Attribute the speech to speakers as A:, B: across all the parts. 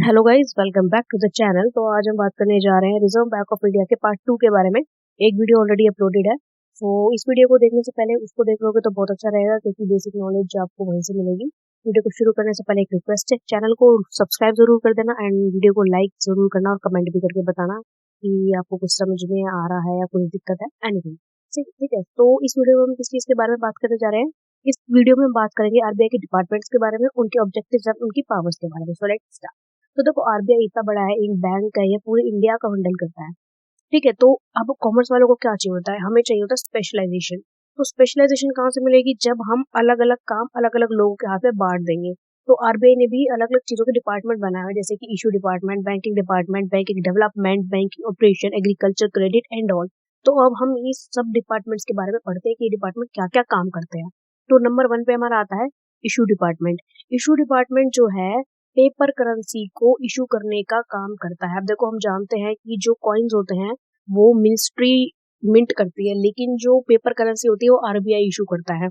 A: Hello guys, welcome back to the channel. तो आज हम बात करने जा रहे हैं रिजर्व बैंक ऑफ इंडिया के पार्ट 2 के बारे में। एक वीडियो ऑलरेडी अपलोडेड है, तो इस वीडियो को देखने से पहले उसको देख लोगे तो बहुत अच्छा रहेगा, क्योंकि बेसिक नॉलेज आपको वहीं से मिलेगी। वीडियो को शुरू करने से पहले एक रिक्वेस्ट है, चैनल को सब्सक्राइब जरूर कर देना एंड वीडियो को लाइक जरूर करना और कमेंट भी करके बताना कि आपको कुछ समझ में आ रहा है या कुछ दिक्कत है, एनीथिंग। ठीक है, तो इस वीडियो में हम किस चीज के बारे में बात करने जा रहे हैं। इस वीडियो में हम बात करेंगे आरबीआई के डिपार्टमेंट्स के बारे में, उनके ऑब्जेक्टिव्स और उनकी पावर्स के बारे में। So let's start. तो देखो, आरबीआई इतना बड़ा है, एक बैंक है, ये पूरे इंडिया का हैंडल करता है। ठीक है, तो अब कॉमर्स वालों को क्या चाहिए होता है, हमें चाहिए होता है स्पेशलाइजेशन। तो स्पेशलाइजेशन कहाँ से मिलेगी, जब हम अलग अलग काम अलग अलग लोगों के हाथ में बांट देंगे। तो आरबीआई ने भी अलग अलग चीजों के डिपार्टमेंट बनाए हुए, जैसे कि issue department, banking development, banking operation, agriculture, credit and all. तो अब हम इस सब डिपार्टमेंट्स के बारे में पढ़ते हैं कि ये डिपार्टमेंट क्या क्या काम करते हैं। तो नंबर 1 पे हमारा आता है इशू डिपार्टमेंट। इशू डिपार्टमेंट जो है, पेपर करेंसी को इशू करने का काम करता है। अब देखो, हम जानते हैं कि जो कॉइन्स होते हैं वो मिनिस्ट्री मिंट करती है, लेकिन जो पेपर करेंसी होती है वो आरबीआई इशू करता है।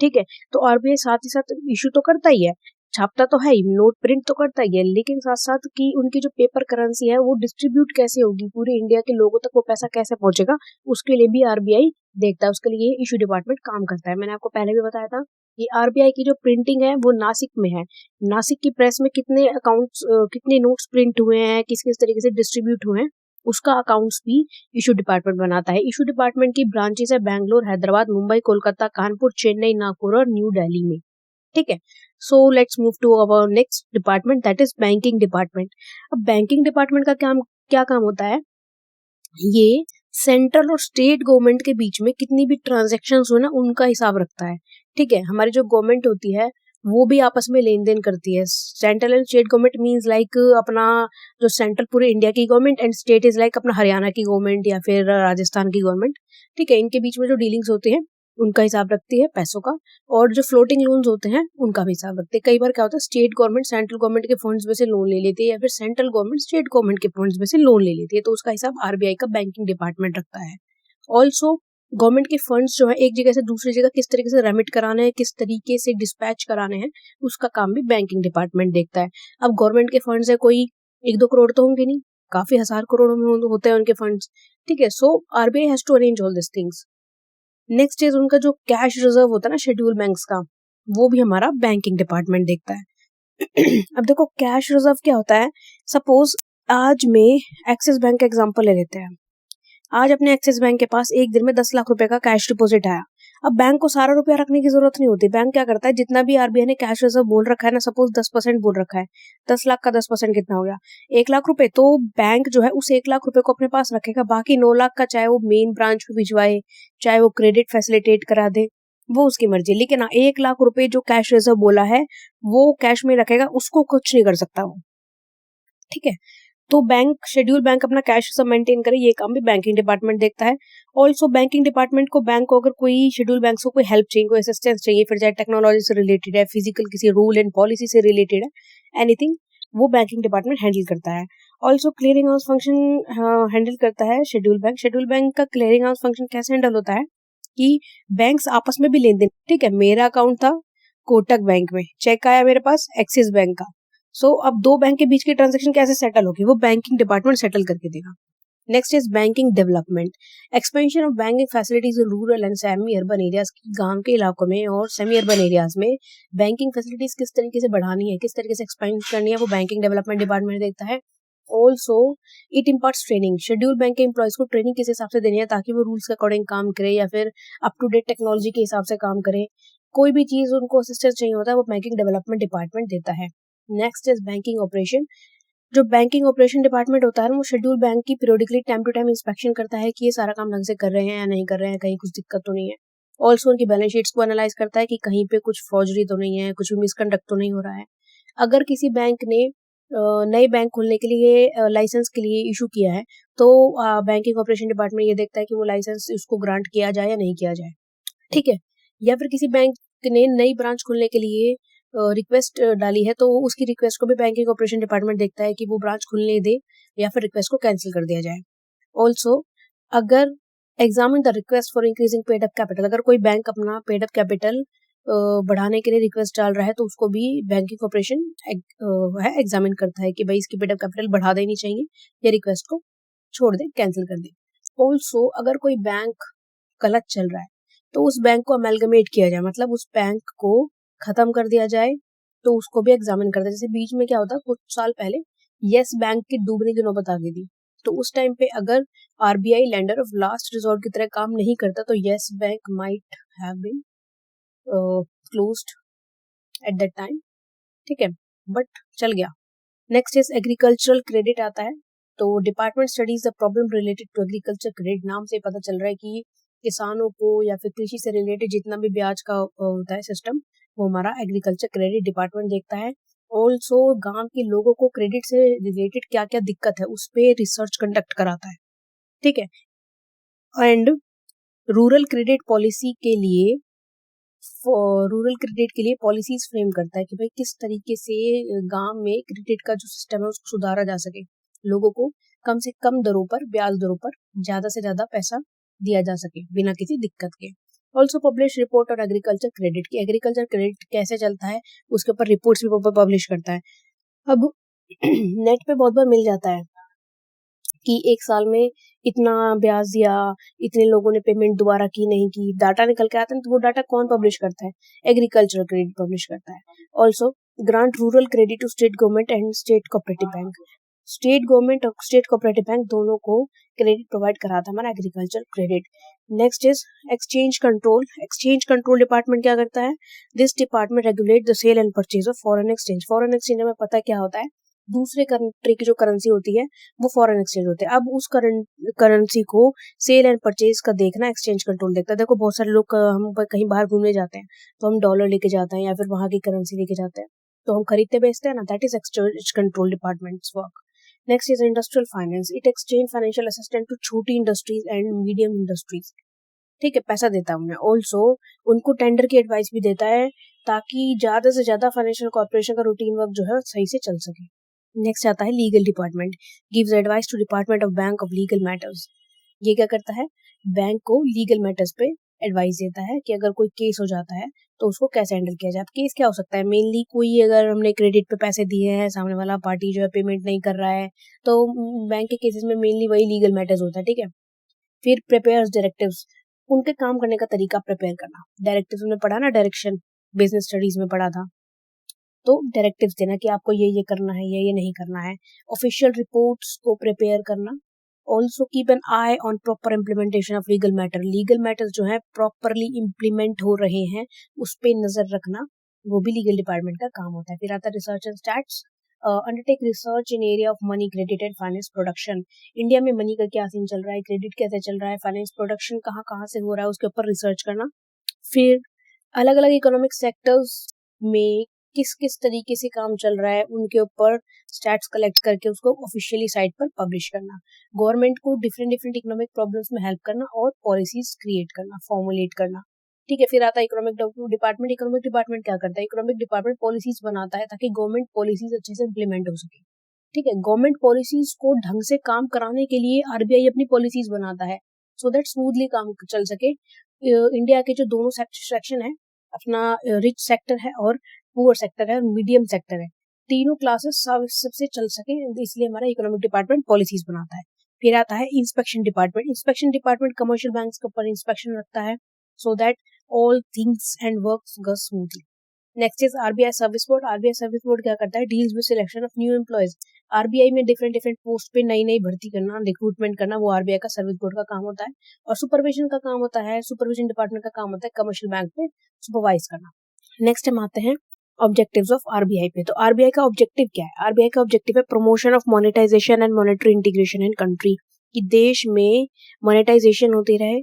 A: ठीक है, तो आरबीआई साथ ही साथ इशू तो करता ही है, छापता तो है ही, नोट प्रिंट तो करता ही है, लेकिन साथ साथ की उनकी जो पेपर करेंसी है वो डिस्ट्रीब्यूट कैसे होगी, पूरे इंडिया के लोगों तक वो पैसा कैसे पहुंचेगा, उसके लिए भी आरबीआई देखता है। उसके लिए इशू डिपार्टमेंट काम करता है। मैंने आपको पहले भी बताया था कि आरबीआई की जो प्रिंटिंग है वो नासिक में है। नासिक की प्रेस में कितने अकाउंट्स, कितने नोट्स प्रिंट हुए हैं, किस किस तरीके से डिस्ट्रीब्यूट हुए हैं, उसका अकाउंट्स भी इशू डिपार्टमेंट बनाता है। इशू डिपार्टमेंट की ब्रांचेस है बैंगलोर, हैदराबाद, मुंबई, कोलकाता, कानपुर, चेन्नई, नागपुर और न्यू दिल्ली में। ठीक है, so let's move to our next department, that is banking department. अब बैंकिंग डिपार्टमेंट का क्या काम होता है, ये सेंट्रल और स्टेट गवर्नमेंट के बीच में कितनी भी ट्रांजेक्शन हो ना, उनका हिसाब रखता है। ठीक है, हमारी जो गवर्नमेंट होती है वो भी आपस में लेन देन करती है। Central and state government means like अपना जो सेंट्रल पूरे इंडिया की government, and state is like अपना हरियाणा की गवर्नमेंट या फिर राजस्थान की गवर्नमेंट। ठीक है, इनके बीच में जो डीलिंग्स होती है उनका हिसाब रखती है पैसों का, और जो फ्लोटिंग लोन्स होते हैं उनका भी हिसाब रखते हैं। कई बार क्या होता है, स्टेट गवर्नमेंट सेंट्रल गवर्नमेंट के फंड्स में से लोन ले लेती है, या फिर सेंट्रल गवर्नमेंट स्टेट गवर्नमेंट के फंड्स में से लोन ले लेती है, तो उसका हिसाब आरबीआई का बैंकिंग डिपार्टमेंट रखता है। ऑल्सो गवर्नमेंट के फंड्स जो है एक जगह से दूसरी जगह किस तरीके से रेमिट कराने हैं, किस तरीके से डिस्पैच कराने हैं, उसका काम भी बैंकिंग डिपार्टमेंट देखता है। अब गवर्नमेंट के फंड्स है, कोई 1-2 करोड़ तो होंगे नहीं, काफी हजार करोड़ों में होते हैं उनके फंड्स। ठीक है, so RBI has to arrange all this things. Next is उनका जो कैश रिजर्व होता है ना शेड्यूल बैंक्स का, वो भी हमारा बैंकिंग डिपार्टमेंट देखता है। अब देखो, कैश रिजर्व क्या होता है। सपोज आज में एक्सिस बैंक का एग्जांपल ले लेते हैं। आज अपने एक्सिस बैंक के पास एक दिन में 10 लाख रुपए का कैश डिपॉजिट आया। अब बैंक को सारा रुपया रखने की जरूरत नहीं होती। बैंक क्या करता है, जितना भी आरबीआई ने कैश रिजर्व बोल रखा है ना, सपोज 10% बोल रखा है, 10 लाख का 10% कितना हो गया, 1 लाख रुपए। तो बैंक जो है उस 1 लाख रुपए को अपने पास रखेगा, बाकी 9 लाख का चाहे वो मेन ब्रांच में भिजवाए, चाहे वो क्रेडिट फैसिलिटेट करा दे, वो उसकी मर्जी। लेकिन 1 लाख रुपए जो कैश रिजर्व बोला है वो कैश में रखेगा, उसको कुछ नहीं कर सकता वो। ठीक है, तो बैंक, शेड्यूल बैंक अपना कैश सब मेंटेन करे, ये काम भी बैंकिंग डिपार्टमेंट देखता है। ऑल्सो बैंकिंग डिपार्टमेंट को, बैंक को अगर कोई शेड्यूल बैंक को कोई हेल्प चाहिए, कोई असिस्टेंस चाहिए, फिर चाहे टेक्नोलॉजी से रिलेटेड है, फिजिकल किसी रूल एंड पॉलिसी से रिलेटेड है, एनीथिंग, वो बैंकिंग डिपार्टमेंट हैंडल करता है। Also clearing house function handle करता है शेड्यूल बैंक। शेड्यूल बैंक का क्लियरिंग हाउस फंक्शन कैसे हैंडल होता है कि बैंक्स आपस में भी लेन देन। ठीक है, मेरा अकाउंट था कोटक बैंक में, चेक आया मेरे पास एक्सिस बैंक का, अब दो बैंक के बीच की ट्रांजेक्शन कैसे सेटल होगी, वो बैंकिंग डिपार्टमेंट सेटल करके देगा। Next is banking development. Expansion of banking facilities in rural and semi urban areas, गांव के इलाकों में और सेमी अर्बन एरियाज में बैंकिंग फैसिलिटीज किस तरीके से बढ़ानी है, किस तरीके से एक्सपेंड करनी है, वो बैंकिंग डेवलपमेंट डिपार्टमेंट देखता है। Also it imparts training. Schedule bank के एम्प्लॉयज को ट्रेनिंग किस हिसाब से देनी है ताकि वो रूल्स के अकॉर्डिंग काम करे, या फिर अप टू डेट टेक्नोलॉजी के हिसाब से काम करे। कोई भी चीज उनको असिस्टेंस चाहिए होता है वो बैंकिंग डेवलपमेंट डिपार्टमेंट देता है। Next is banking operation. जो बैंकिंग ऑपरेशन डिपार्टमेंट होता है वो शेड्यूल बैंक की periodically time to time inspection करता है कि ये सारा काम ढंग से कर रहे हैं या नहीं कर रहे हैं, कहीं कुछ दिक्कत तो नहीं है। ऑल्सो उनकी बैलेंस शीट्स को एनालाइज करता है कि कहीं पे कुछ फॉर्जरी तो नहीं है, कुछ भी मिसकंडक्ट तो नहीं हो रहा है। अगर किसी बैंक ने नए बैंक खोलने के लिए लाइसेंस के लिए इशू किया है, तो बैंकिंग ऑपरेशन डिपार्टमेंट ये देखता है कि वो लाइसेंस उसको ग्रांट किया जाए या नहीं किया जाए। ठीक है, या फिर किसी बैंक ने नई ब्रांच खोलने के लिए रिक्वेस्ट डाली है, तो उसकी रिक्वेस्ट को भी बैंकिंग ऑपरेशन डिपार्टमेंट देखता है कि वो ब्रांच खुलने दे या फिर रिक्वेस्ट को कैंसिल कर दिया जाए। ऑल्सो अगर examine the request for increasing paid up capital, अगर कोई बैंक अपना पेड अप कैपिटल बढ़ाने के लिए रिक्वेस्ट डाल रहा है तो उसको भी बैंकिंग कॉर्पोरेशन है एग्जामिन करता है कि भाई इसकी बिड ऑफ कैपिटल बढ़ा देनी चाहिए या रिक्वेस्ट को छोड़ दे, कैंसिल कर दे। ऑल्सो अगर कोई बैंक गलत चल रहा है तो उस बैंक को अमेलगमेट किया जाए, मतलब उस बैंक को खत्म कर दिया जाए, तो उसको भी एग्जामिन करता है। जैसे बीच में क्या होता कुछ साल पहले येस बैंक की डूबने की नौबत आ गई थी, तो उस टाइम पे अगर RBI lender of last resort की तरह काम नहीं करता तो Yes Bank might have been closed at that time, ठीक है, बट चल गया। नेक्स्ट इज एग्रीकल्चरल क्रेडिट आता है, तो department studies the problem related to agriculture credit. नाम से पता चल रहा है कि किसानों को या फिर कृषि से रिलेटेड जितना भी ब्याज का होता है सिस्टम, वो हमारा एग्रीकल्चर क्रेडिट डिपार्टमेंट देखता है। ऑल्सो गांव के लोगों को क्रेडिट से रिलेटेड क्या क्या दिक्कत है उस पर रिसर्च कंडक्ट कराता है, ठीक है। एंड रूरल क्रेडिट पॉलिसी के लिए पॉलिसीज फ्रेम करता है कि भाई किस तरीके से गांव में क्रेडिट का जो सिस्टम है उसको सुधारा जा सके, लोगों को कम से कम दरों पर, ब्याज दरों पर ज्यादा से ज्यादा पैसा दिया जा सके बिना किसी दिक्कत के। Also publish report on agriculture credit की एग्रीकल्चर क्रेडिट कैसे चलता है उसके ऊपर रिपोर्ट्स भी पब्लिश करता है। अब नेट पे बहुत बार मिल जाता है कि एक साल में इतना ब्याज दिया, इतने लोगों ने पेमेंट दोबारा की नहीं की, डाटा निकल के आता है, तो वो डाटा कौन पब्लिश करता है? एग्रीकल्चर क्रेडिट पब्लिश करता है। Also grant rural credit to state government and state cooperative bank. State government और स्टेट कोऑपरेटिव बैंक दोनों को क्रेडिट प्रोवाइड कराता है हमारा agriculture credit. Next is exchange control. Exchange control department क्या करता है? This department regulate the sale and purchase of foreign exchange. Foreign exchange में पता क्या होता है, दूसरे कंट्री की जो करेंसी होती है वो फॉरेन एक्सचेंज होते हैं। अब उस करेंसी को सेल एंड परचेज का देखना एक्सचेंज कंट्रोल देखता है। देखो बहुत सारे लोग हम कहीं बाहर घूमने जाते हैं तो हम डॉलर लेके जाते हैं या फिर वहां की करेंसी लेके जाते हैं, तो हम खरीदते बेचते हैं ना, that is exchange control departments work. Next is industrial finance. It exchange financial assistant to छोटी इंडस्ट्रीज एंड मीडियम इंडस्ट्रीज, ठीक है, पैसा देता है उन्हें। ऑल्सो उनको टेंडर की एडवाइस भी देता है ताकि ज्यादा से ज्यादा फाइनेंशियल कॉर्पोरेशन का रूटीन वर्क जो है सही से चल सके। नेक्स्ट आता है legal department. Gives advice to department of bank of legal matters. ये क्या करता है? बैंक को लीगल मैटर्स पे एडवाइस देता है कि अगर कोई केस हो जाता है तो उसको कैसे हैंडल किया जाए। अब केस क्या हो सकता है? मेनली कोई अगर हमने क्रेडिट पे पैसे दिए हैं, सामने वाला पार्टी जो है पेमेंट नहीं कर रहा है, तो बैंक के केसेस में मेनली वही लीगल मैटर्स होता है, ठीक है। फिर प्रिपेयर्स डायरेक्टिव्स। उनके काम करने का तरीका प्रिपेयर करना। डायरेक्टिव्स में पढ़ा ना, डायरेक्शन बिजनेस स्टडीज में पढ़ा था, तो डायरेक्टिव्स देना कि आपको ये करना है, ये नहीं करना है। ऑफिशियल रिपोर्ट्स को प्रिपेयर करना। Also keep an I on proper implementation of legal matter. Legal matters जो है प्रॉपरली इम्प्लीमेंट हो रहे हैं उस पर नजर रखना, वो भी लीगल डिपार्टमेंट का काम होता है। फिर आता है research and stats. Undertake research in area of money, credit and finance production. India में मनी का क्या सीन चल रहा है, क्रेडिट कैसे चल रहा है, फाइनेंस प्रोडक्शन कहाँ कहाँ से हो रहा है, उसके ऊपर रिसर्च करना। फिर अलग अलग इकोनॉमिक सेक्टर्स में किस किस तरीके से काम चल रहा है उनके ऊपर स्टैट्स कलेक्ट करके उसको ऑफिशियली साइट पर पब्लिश करना। गवर्नमेंट को डिफरेंट डिफरेंट इकोनॉमिक प्रॉब्लम्स में हेल्प करना और पॉलिसीज क्रिएट करना, फॉर्मुलेट करना, ठीक है। फिर आता है इकोनॉमिक डिपार्टमेंट। इकोनॉमिक डिपार्टमेंट क्या करता है? इकोनॉमिक डिपार्टमेंट पॉलिसीज बनाता है ताकि गवर्नमेंट पॉलिसीज अच्छे से इम्प्लीमेंट हो सके, ठीक है। गवर्नमेंट पॉलिसीज को ढंग से काम कराने के लिए आरबीआई अपनी पॉलिसीज बनाता है सो दैट स्मूथली काम चल सके। इंडिया के जो दोनों सेक्शन है, अपना रिच सेक्टर है और पुअर सेक्टर है और मीडियम सेक्टर है, तीनों क्लासेस सबसे चल सके, इसलिए हमारा इकोनॉमिक डिपार्टमेंट पॉलिसीज बनाता है। फिर आता है inspection department. Inspection department commercial banks के ऊपर इंस्पेक्शन रखता है so that all things and works go smoothly. Next is RBI service board. RBI service board क्या करता है? Deals with selection of new employees. RBI में डिफरेंट डिफरेंट पोस्ट पे नई नई भर्ती करना, रिक्रूटमेंट करना, वो आरबीआई का सर्विस बोर्ड का काम होता है। और सुपरविजन का काम होता है, सुपरविजन डिपार्टमेंट का काम होता है कमर्शियल बैंक पे सुपरवाइज करना। नेक्स्ट हम आते हैं ऑब्जेक्टिव्स ऑफ आरबीआई पे। तो आरबीआई का ऑब्जेक्टिव क्या है? आरबीआई का ऑब्जेक्टिव है promotion of monetization and monetary integration in country, कि देश में मोनेटाइजेशन होती रहे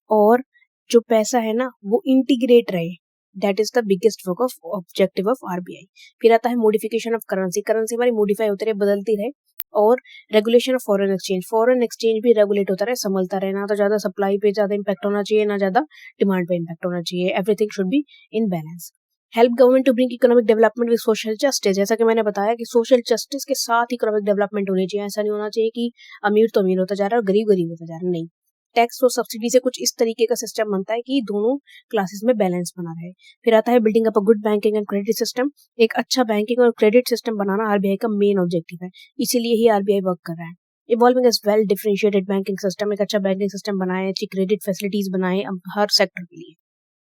A: और जो पैसा है ना वो इंटीग्रेट रहे। That is the biggest work of objective of RBI. फिर आता है मॉडिफिकेशन ऑफ करेंसी। करेंसी हमारी मॉडिफाई होती रहे, बदलती रहे। और regulation of foreign exchange. Foreign exchange भी रेगुलेट होता रहे, संभलता रहे, ना तो ज्यादा सप्लाई पे ज्यादा इंपैक्ट होना चाहिए, ना ज्यादा डिमांड पे इंपैक्ट होना चाहिए। Everything should be in balance. Help government to bring economic development with social justice. जैसा कि मैंने बताया कि सोशल जस्टिस के साथ इकोनॉमिक डेवलपमेंट होनी चाहिए। ऐसा नहीं होना चाहिए कि अमीर तो अमीर होता जा रहा है और गरीब गरीब होता जा रहा है, नहीं। टैक्स और सब्सिडी से कुछ इस तरीके का सिस्टम बनता है कि दोनों क्लासेस में बैलेंस बना रहे। फिर आता है building up a good banking and credit system. एक अच्छा बैंकिंग और क्रेडिट सिस्टम बनाना आरबीआई का मेन ऑब्जेक्टिव है, इसीलिए ही आरबीआई वर्क कर रहा है। Evolving as well differentiated banking system, एक अच्छा बैंकिंग सिस्टम बनाए, अच्छी क्रेडिट फैसिलिटीज बनाए हर सेक्टर के लिए।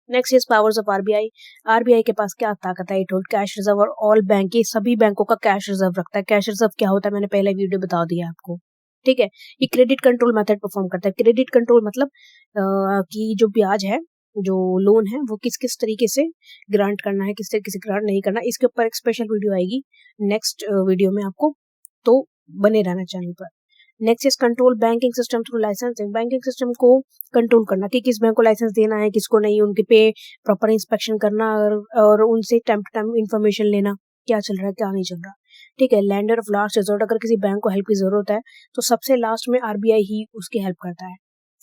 A: Next is powers of RBI. RBI के पास क्या ताकत है? इट होल्ड कैश रिजर्व और ऑल बैंक, ये सभी बैंकों का कैश रिजर्व रखता है। कैश रिजर्व क्या होता है मैंने पहले वीडियो बता दिया आपको, ठीक है। ये क्रेडिट कंट्रोल मेथड परफॉर्म करता है। क्रेडिट कंट्रोल मतलब कि जो ब्याज है, जो लोन है, वो किस किस तरीके से ग्रांट करना है, किस तरीके से ग्रांट नहीं करना, इसके ऊपर एक स्पेशल वीडियो आएगी नेक्स्ट वीडियो में आपको, तो बने रहना चैनल पर। Next is control banking system through licensing. Banking system को कंट्रोल करना कि किस बैंक को लाइसेंस देना है, किसको नहीं, उनके पे प्रॉपर इंस्पेक्शन करना और उनसे टाइम टू टाइम इंफॉर्मेशन लेना, क्या चल रहा है क्या नहीं चल रहा, ठीक है। लैंडर ऑफ लास्ट रिजोर्ट, अगर किसी बैंक को हेल्प की जरूरत है तो सबसे लास्ट में आरबीआई ही उसकी हेल्प करता है।